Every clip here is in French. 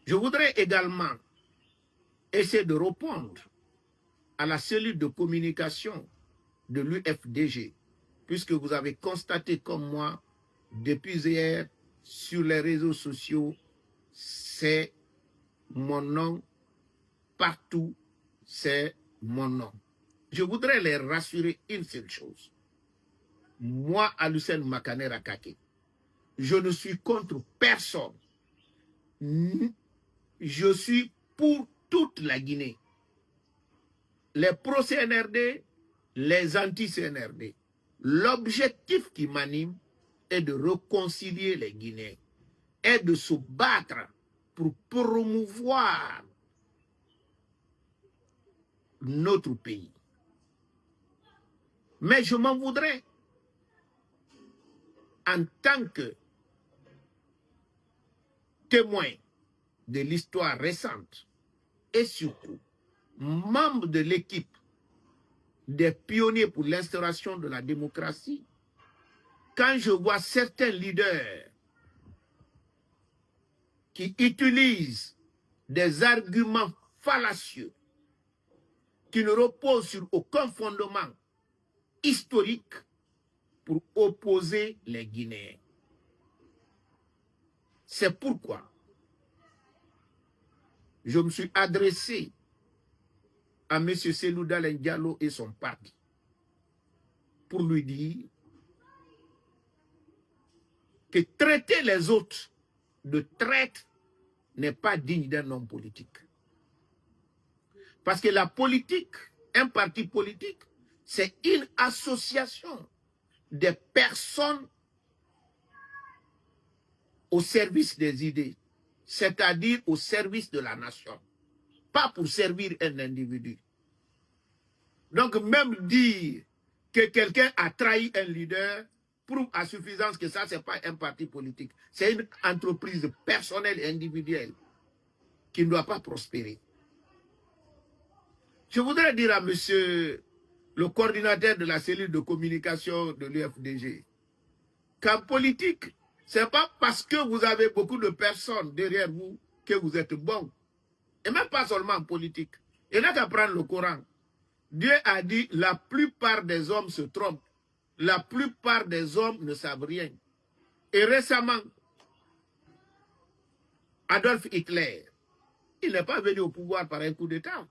Je voudrais également essayer de répondre à la cellule de communication de l'UFDG, puisque vous avez constaté comme moi, depuis hier, sur les réseaux sociaux, c'est mon nom, partout, c'est mon nom. Je voudrais les rassurer une seule chose. Moi, Alucène Makane Rakake, je ne suis contre personne. Je suis pour toute la Guinée. Les pro-CNRD, les anti-CNRD. L'objectif qui m'anime est de réconcilier les Guinéens, est de se battre pour promouvoir notre pays. Mais je m'en voudrais en tant que témoin de l'histoire récente et surtout membre de l'équipe des pionniers pour l'instauration de la démocratie, quand je vois certains leaders qui utilisent des arguments fallacieux qui ne reposent sur aucun fondement historique pour opposer les Guinéens. C'est pourquoi je me suis adressé à M. Cellou Dalein Diallo et son parti pour lui dire que traiter les autres de traître n'est pas digne d'un homme politique. Parce que la politique, un parti politique, c'est une association des personnes au service des idées, c'est-à-dire au service de la nation, pas pour servir un individu. Donc même dire que quelqu'un a trahi un leader prouve à suffisance que ça, ce n'est pas un parti politique. C'est une entreprise personnelle et individuelle qui ne doit pas prospérer. Je voudrais dire à monsieur le coordinateur de la cellule de communication de l'UFDG qu'en politique, ce n'est pas parce que vous avez beaucoup de personnes derrière vous que vous êtes bon. Et même pas seulement en politique. Il n'a qu'à prendre le Coran. Dieu a dit, la plupart des hommes se trompent. La plupart des hommes ne savent rien. Et récemment, Adolf Hitler, il n'est pas venu au pouvoir par un coup d'État.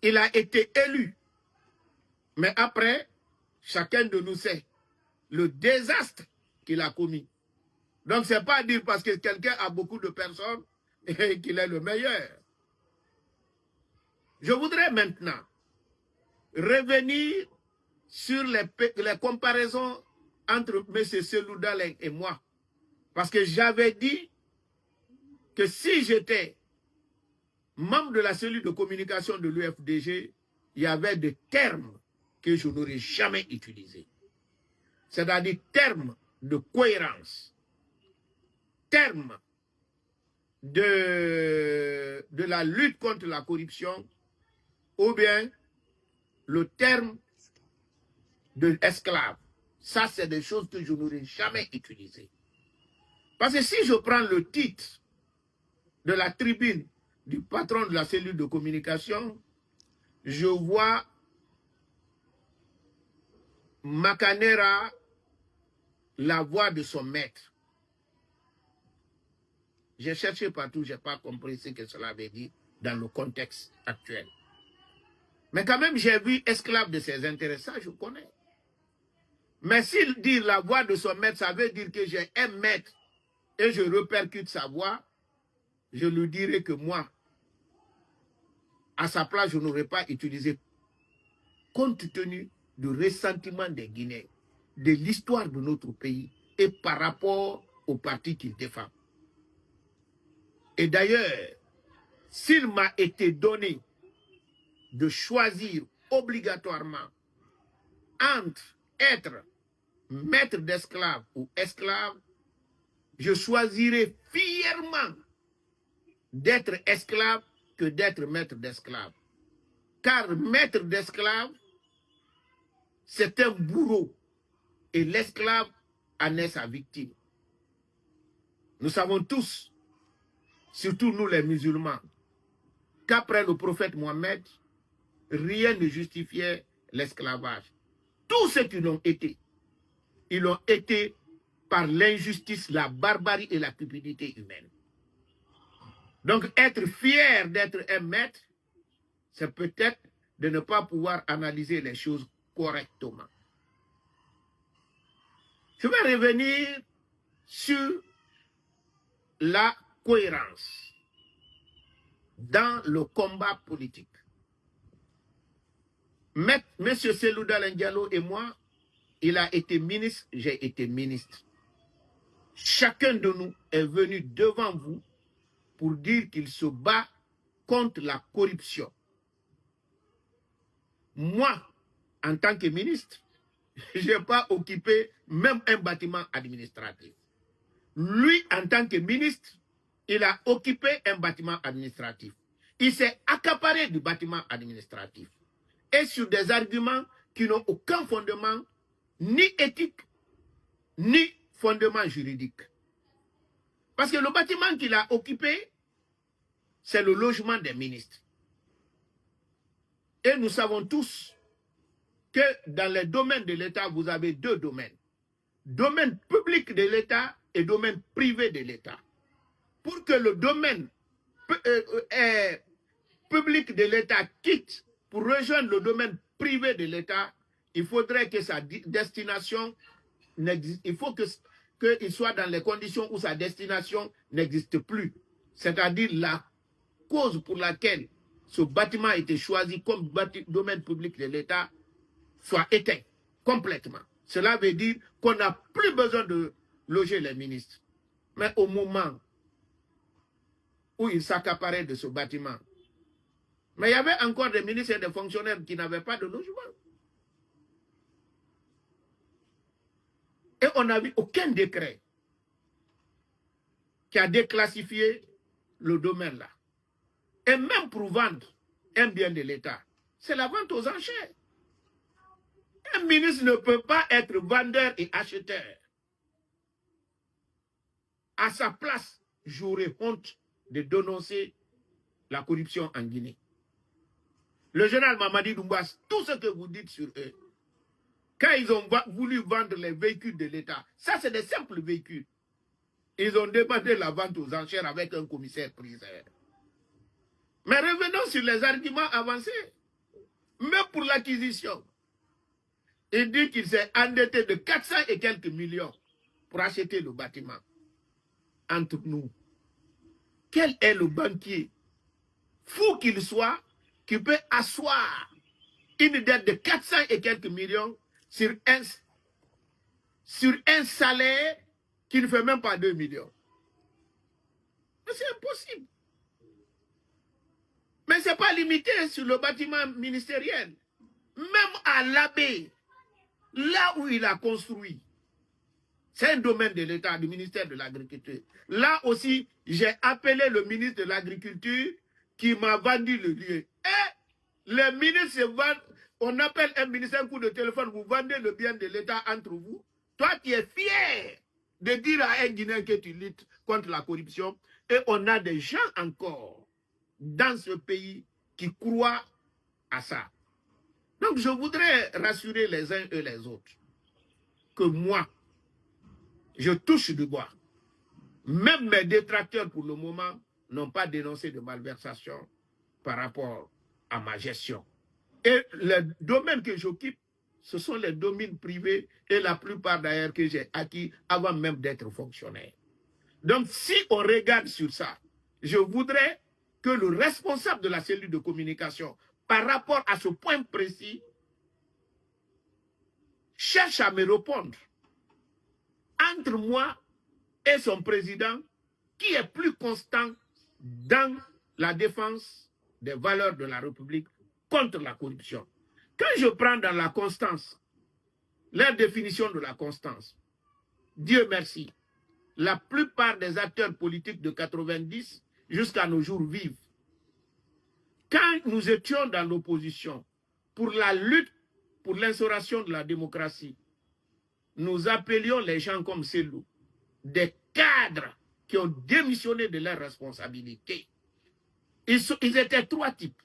Il a été élu. Mais après, chacun de nous sait le désastre qu'il a commis. Donc, ce n'est pas dire parce que quelqu'un a beaucoup de personnes qu'il est le meilleur. Je voudrais maintenant revenir sur les comparaisons entre M. Cellou Dalein et moi. Parce que j'avais dit que si j'étais membre de la cellule de communication de l'UFDG, il y avait des termes que je n'aurais jamais utilisés. C'est-à-dire termes de cohérence, termes de la lutte contre la corruption, ou bien le terme de esclave. Ça, c'est des choses que je n'aurais jamais utilisées. Parce que si je prends le titre de la tribune du patron de la cellule de communication, je vois Makanera, la voix de son maître. J'ai cherché partout, je n'ai pas compris ce que cela veut dire dans le contexte actuel. Mais quand même, j'ai vu esclave de ses intérêts, ça je connais. Mais s'il dit la voix de son maître, ça veut dire que j'ai un maître et je répercute sa voix, je lui dirai que moi, à sa place, je n'aurais pas utilisé, compte tenu du ressentiment des Guinéens, de l'histoire de notre pays et par rapport au parti qu'il défend. Et d'ailleurs, s'il m'a été donné de choisir obligatoirement entre être maître d'esclave ou esclave, je choisirai fièrement d'être esclave que d'être maître d'esclave. Car maître d'esclave, c'est un bourreau et l'esclave en est sa victime. Nous savons tous surtout nous les musulmans, qu'après le prophète Mohammed, rien ne justifiait l'esclavage. Tous ceux qui l'ont été, ils l'ont été par l'injustice, la barbarie et la cupidité humaine. Donc être fier d'être un maître, c'est peut-être de ne pas pouvoir analyser les choses correctement. Je vais revenir sur la cohérence dans le combat politique. Monsieur Cellou Dalein Diallo et moi, il a été ministre, j'ai été ministre. Chacun de nous est venu devant vous pour dire qu'il se bat contre la corruption. Moi, en tant que ministre, je n'ai pas occupé même un bâtiment administratif. Lui, en tant que ministre, il a occupé un bâtiment administratif. Il s'est accaparé du bâtiment administratif. Et sur des arguments qui n'ont aucun fondement, ni éthique, ni fondement juridique. Parce que le bâtiment qu'il a occupé, c'est le logement des ministres. Et nous savons tous que dans les domaines de l'État, vous avez deux domaines. Domaine public de l'État et domaine privé de l'État. Pour que le domaine public de l'État quitte pour rejoindre le domaine privé de l'État, il faudrait que sa destination n'existe. Il faut qu'il soit dans les conditions où sa destination n'existe plus. C'est-à-dire la cause pour laquelle ce bâtiment a été choisi comme domaine public de l'État soit éteint complètement. Cela veut dire qu'on n'a plus besoin de loger les ministres. Mais au moment où ils s'accaparaient de ce bâtiment, mais il y avait encore des ministres et des fonctionnaires qui n'avaient pas de logement. Et on n'a vu aucun décret qui a déclassifié le domaine là. Et même pour vendre un bien de l'État, c'est la vente aux enchères. Un ministre ne peut pas être vendeur et acheteur. À sa place, j'aurais honte de dénoncer la corruption en Guinée. Le général Mamadi Doumbouya, tout ce que vous dites sur eux, quand ils ont voulu vendre les véhicules de l'État, ça c'est des simples véhicules. Ils ont demandé la vente aux enchères avec un commissaire priseur. Mais revenons sur les arguments avancés. Même pour l'acquisition, il dit qu'il s'est endetté de 400 et quelques millions pour acheter le bâtiment. Entre nous, quel est le banquier, fou qu'il soit, qui peut asseoir une dette de 400 et quelques millions sur un salaire qui ne fait même pas 2 millions? C'est impossible. Mais ce n'est pas limité sur le bâtiment ministériel. Même à l'abbé, là où il a construit, c'est un domaine de l'État, du ministère de l'Agriculture. Là aussi, j'ai appelé le ministre de l'Agriculture qui m'a vendu le lieu. Et les ministres se vendent, on appelle un ministre un coup de téléphone, vous vendez le bien de l'État entre vous. Toi, tu es fier de dire à un Guinéen que tu luttes contre la corruption. Et on a des gens encore dans ce pays qui croient à ça. Donc, je voudrais rassurer les uns et les autres que moi, je touche du bois. Même mes détracteurs, pour le moment, n'ont pas dénoncé de malversation par rapport à ma gestion. Et les domaines que j'occupe, ce sont les domaines privés et la plupart d'ailleurs que j'ai acquis avant même d'être fonctionnaire. Donc, si on regarde sur ça, je voudrais que le responsable de la cellule de communication, par rapport à ce point précis, cherche à me répondre. Entre moi et son président, qui est plus constant dans la défense des valeurs de la République contre la corruption. Quand je prends dans la constance, leur définition de la constance, Dieu merci, la plupart des acteurs politiques de 90 jusqu'à nos jours vivent. Quand nous étions dans l'opposition pour la lutte pour l'instauration de la démocratie, nous appelions les gens comme Cellou, des cadres qui ont démissionné de leurs responsabilités. Ils étaient trois types.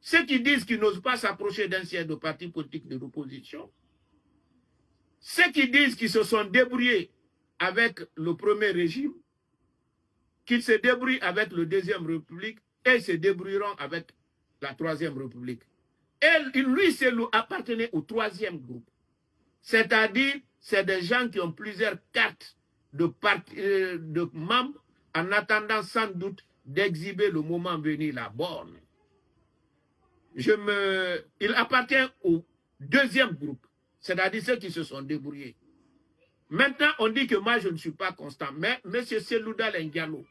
Ceux qui disent qu'ils n'osent pas s'approcher d'un siège de parti politique de l'opposition. Ceux qui disent qu'ils se sont débrouillés avec le premier régime, qu'ils se débrouillent avec le deuxième république et ils se débrouilleront avec la troisième république. Et lui, appartenait au troisième groupe. C'est-à-dire, c'est des gens qui ont plusieurs cartes de membres en attendant sans doute d'exhiber le moment venu la borne. Il appartient au deuxième groupe, c'est-à-dire ceux qui se sont débrouillés. Maintenant, on dit que moi, je ne suis pas constant, mais M. Selouda Lendialo,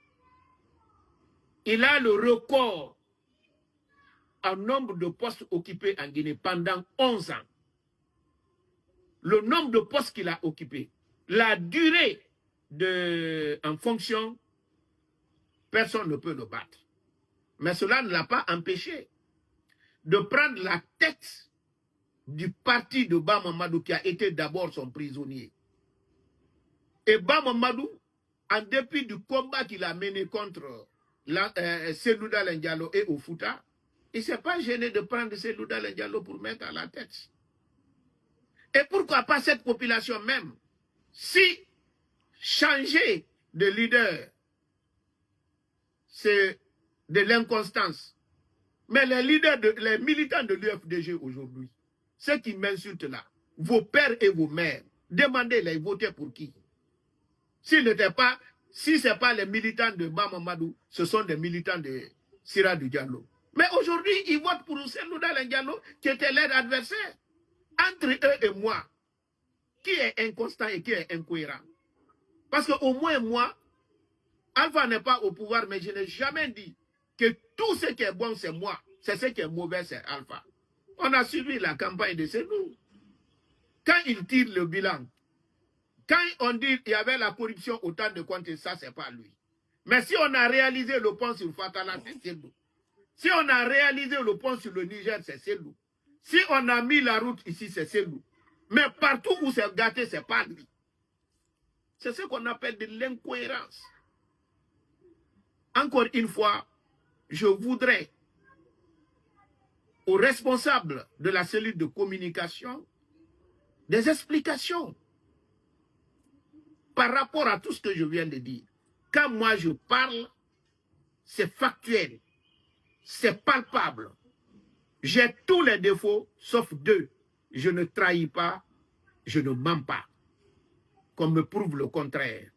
il a le record en nombre de postes occupés en Guinée pendant 11 ans. Le nombre de postes qu'il a occupés, la durée en fonction, personne ne peut le battre. Mais cela ne l'a pas empêché de prendre la tête du parti de Bamamadou qui a été d'abord son prisonnier. Et Bamamadou, en dépit du combat qu'il a mené contre Selouda Lendialo et Ofuta, il ne s'est pas gêné de prendre Selouda Lendialo pour mettre à la tête. Et pourquoi pas cette population même? Si changer de leader, c'est de l'inconstance. Mais les militants de l'UFDG aujourd'hui, ceux qui m'insultent là, vos pères et vos mères, demandez-les, voter pour qui? Si ce n'est pas les militants de Bamamadou, ce sont des militants de Siradou Diallo. Mais aujourd'hui, ils votent pour Selouda Lendialo, qui était leur adversaire. Entre eux et moi, qui est inconstant et qui est incohérent? Parce qu'au moins moi, Alpha n'est pas au pouvoir, mais je n'ai jamais dit que tout ce qui est bon, c'est moi. C'est ce qui est mauvais, c'est Alpha. On a suivi la campagne de Senou. Quand il tire le bilan, quand on dit qu'il y avait la corruption autant de comptes, ça, c'est pas lui. Mais si on a réalisé le pont sur Fatala, c'est Senou. Si on a réalisé le pont sur le Niger, c'est Senou. Si on a mis la route ici, c'est Senou. Mais partout où c'est gâté, c'est pas lui. C'est ce qu'on appelle de l'incohérence. Encore une fois, je voudrais aux responsables de la cellule de communication des explications par rapport à tout ce que je viens de dire. Quand moi je parle, c'est factuel, c'est palpable. J'ai tous les défauts, sauf deux. Je ne trahis pas, je ne mens pas. Qu'on me prouve le contraire.